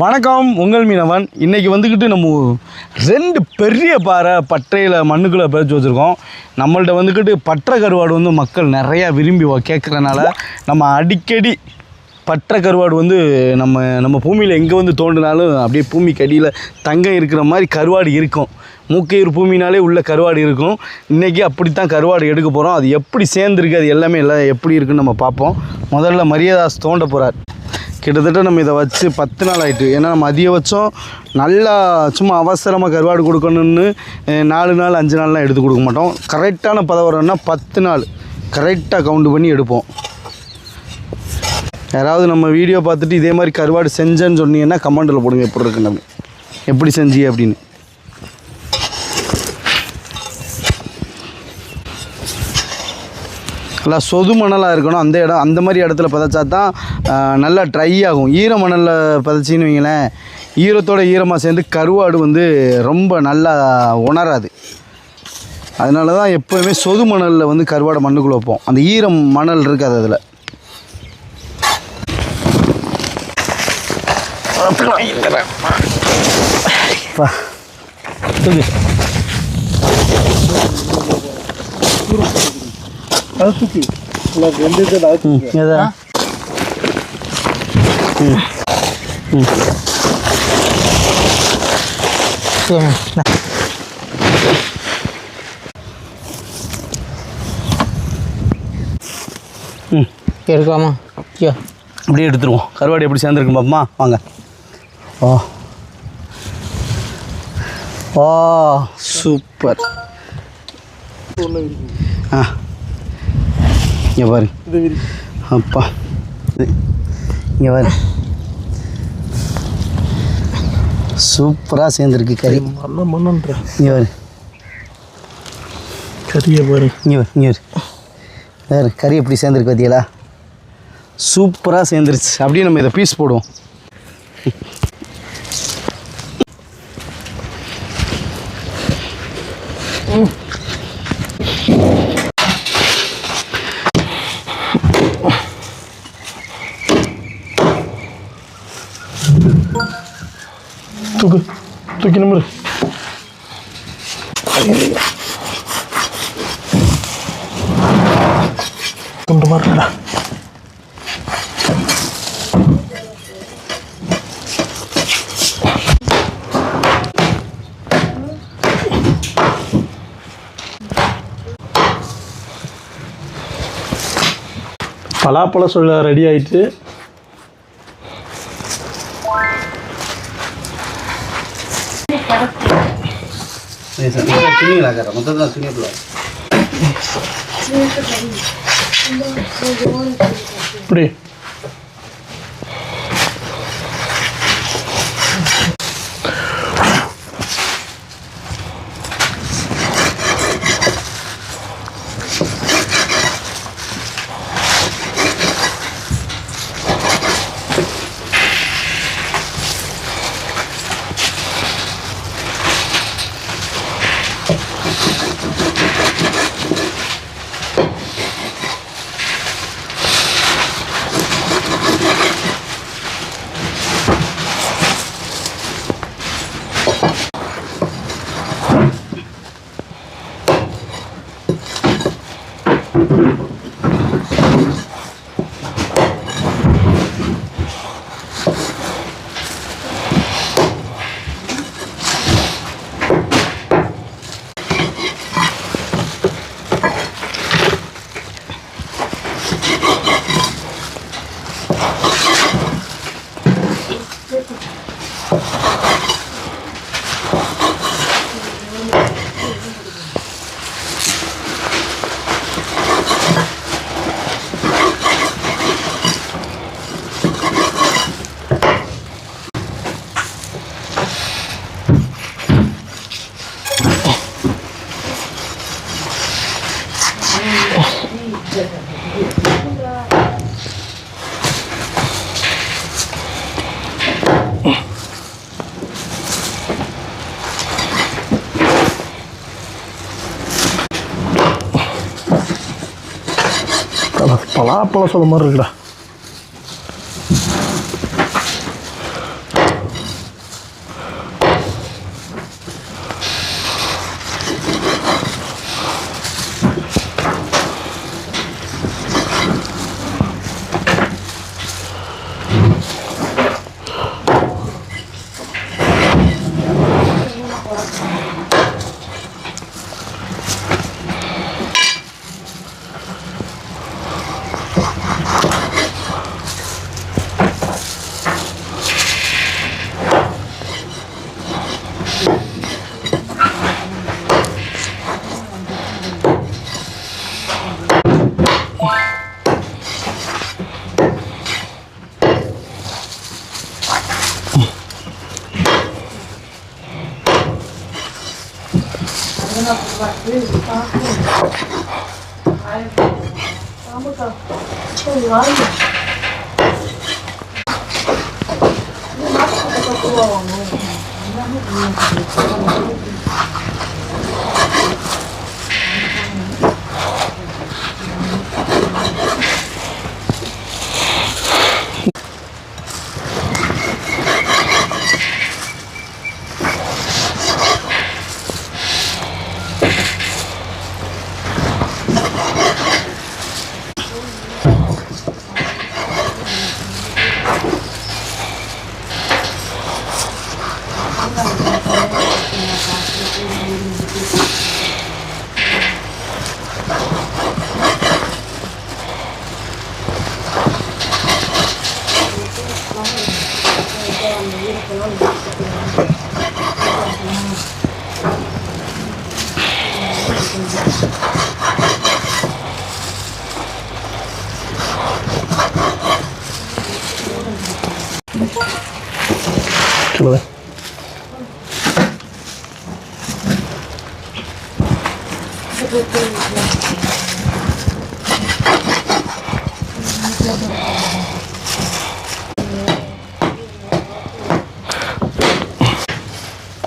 வணக்கம், உங்கள் மீனவன். இன்றைக்கி வந்துக்கிட்டு நம்ம 2 பெரிய பாறை பட்டையில் மண்ணுக்குள்ளே பதிச்சு வச்சுருக்கோம். நம்மள்ட்ட வந்துக்கிட்டு பற்றை கருவாடு வந்து மக்கள் நிறையா விரும்பி கேட்குறனால நம்ம அடிக்கடி பற்றை கருவாடு வந்து நம்ம பூமியில் எங்கே வந்து தோண்டினாலும் அப்படியே பூமிக்கு அடியில் தங்கம் இருக்கிற மாதிரி கருவாடு இருக்கும். மூக்கையூர் பூமினாலே உள்ள கருவாடு இருக்கும். இன்றைக்கி அப்படித்தான் கருவாடு எடுக்க போகிறோம். அது எப்படி சேர்ந்துருக்கு, அது எல்லாமே எப்படி இருக்குன்னு நம்ம பார்ப்போம். முதல்ல மரியாதாஸ் தோண்ட போகிறார். கிட்டத்தட்ட நம்ம இதை வச்சு 10 நாள் ஆகிட்டு. ஏன்னா நம்ம அதிகபட்சம் நல்லா சும்மா அவசரமாக கருவாடு கொடுக்கணுன்னு 4 நாள் 5 நாள்லாம் எடுத்து கொடுக்க மாட்டோம். கரெக்டான பதவரம்னா 10 நாள் கரெக்டாக கவுண்ட் பண்ணி எடுப்போம். யாராவது நம்ம வீடியோ பார்த்துட்டு இதே மாதிரி கருவாடு செஞ்சேன்னு சொன்னீங்கன்னா கமெண்டில் போடுங்க, எப்படி இருக்குன்னு, நம்ம எப்படி செஞ்சி அப்படின்னு. நல்லா சொது மணலாக இருக்கணும். அந்த மாதிரி இடத்துல பதைச்சா தான் நல்லா ட்ரை ஆகும். ஈர மணலில் பதைச்சின்னு வைங்களேன், ஈரத்தோட ஈரமாக சேர்ந்து கருவாடு வந்து ரொம்ப நல்லா உணராது. அதனால தான் எப்போவுமே சொது மணலில் வந்து கருவாடை மண்ணுக்குள்ளே வைப்போம். அந்த ஈரம் மணல் இருக்காது அதில். தூக்கி எடுக்கலாமா? அப்படியே எடுத்துருவோம். கருவாடு எப்படி சேர்ந்துருக்கு பாப்பமா, வாங்க. ஓ ஓ சூப்பர். ஆ இங்கே பாரு, அப்பா இங்கே பாரு, சூப்பராக சேர்ந்துருக்கு கறி. இங்கே பாரு கறியை பாரு, இங்கே வேறு கறி எப்படி சேர்ந்துருக்கு பார்த்தீங்களா? சூப்பராக சேர்ந்துருச்சு. அப்படியே நம்ம இதை பீஸ் போடுவோம். தூக்கி நம்பரு கொண்டு மாட்டா. பலாப்பழம் சொல்ல ரெடி ஆயிட்டு. இப்படி பலாப்பழம் சொல்ல மாதிரி இருக்குடா. சொல்லுவேன்.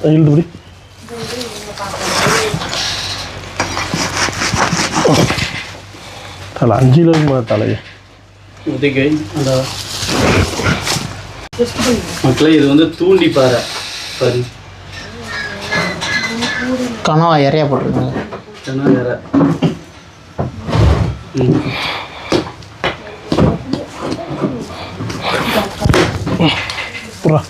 இழுதுபடி தலை 5 கிலோ தலையை உதைக்கை அந்த மக்களே இது வந்து தூண்டி பாறை பாரு கனவா இறையா போட்டிருக்காங்க. வேற புறா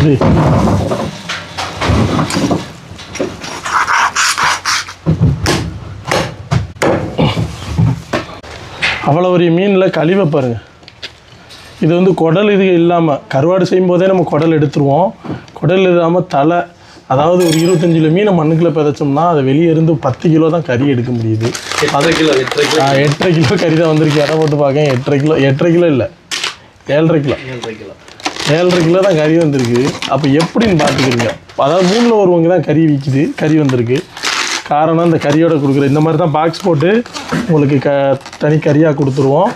ஜி அவ்வளோ ஒரு மீனில் கழிவை பாருங்க. இது வந்து குடல் இது இல்லாமல் கருவாடு செய்யும் போதே நம்ம குடல் எடுத்துருவோம். குடல் இல்லாமல் தலை, அதாவது ஒரு 25 கிலோ மீனை மண்ணுக்குள்ளே பிதைச்சோம்னா அதை வெளியே இருந்து 10 கிலோ தான் கறி எடுக்க முடியுது. 8.5 கிலோ 8.5 கிலோ கறி தான் வந்திருக்கு. இடம் போட்டு பார்க்கேன். 8.5 கிலோ இல்லை, 7.5 கிலோ 7.5 கிலோ தான் கறி வந்திருக்கு. அப்போ எப்படின்னு பார்த்துக்கிறீங்க. அதாவது 3ல் ஒருவங்க தான் கறி விற்கிது, கறி வந்திருக்கு. காரணம் இந்த கறியோட கொடுக்குற இந்த மாதிரி தான் பாக்ஸ் போட்டு உங்களுக்கு தனி கறியாக கொடுத்துருவோம்.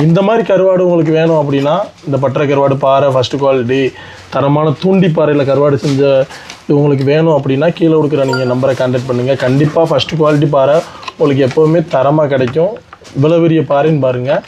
இந்த மாதிரி கருவாடு உங்களுக்கு வேணும் அப்படின்னா இந்த பட்டறை கருவாடு பாறை ஃபஸ்ட்டு குவாலிட்டி தரமான தூண்டி பாறையில் கருவாடு செஞ்ச இது உங்களுக்கு வேணும் அப்படின்னா கீழே கொடுக்குற நீங்கள் நம்பரை கான்டாக்ட் பண்ணுங்கள். கண்டிப்பாக ஃபஸ்ட்டு குவாலிட்டி பாறை உங்களுக்கு எப்போவுமே தரமாக கிடைக்கும். இவ்வளோ பெரிய பாறைன்னு பாருங்கள்.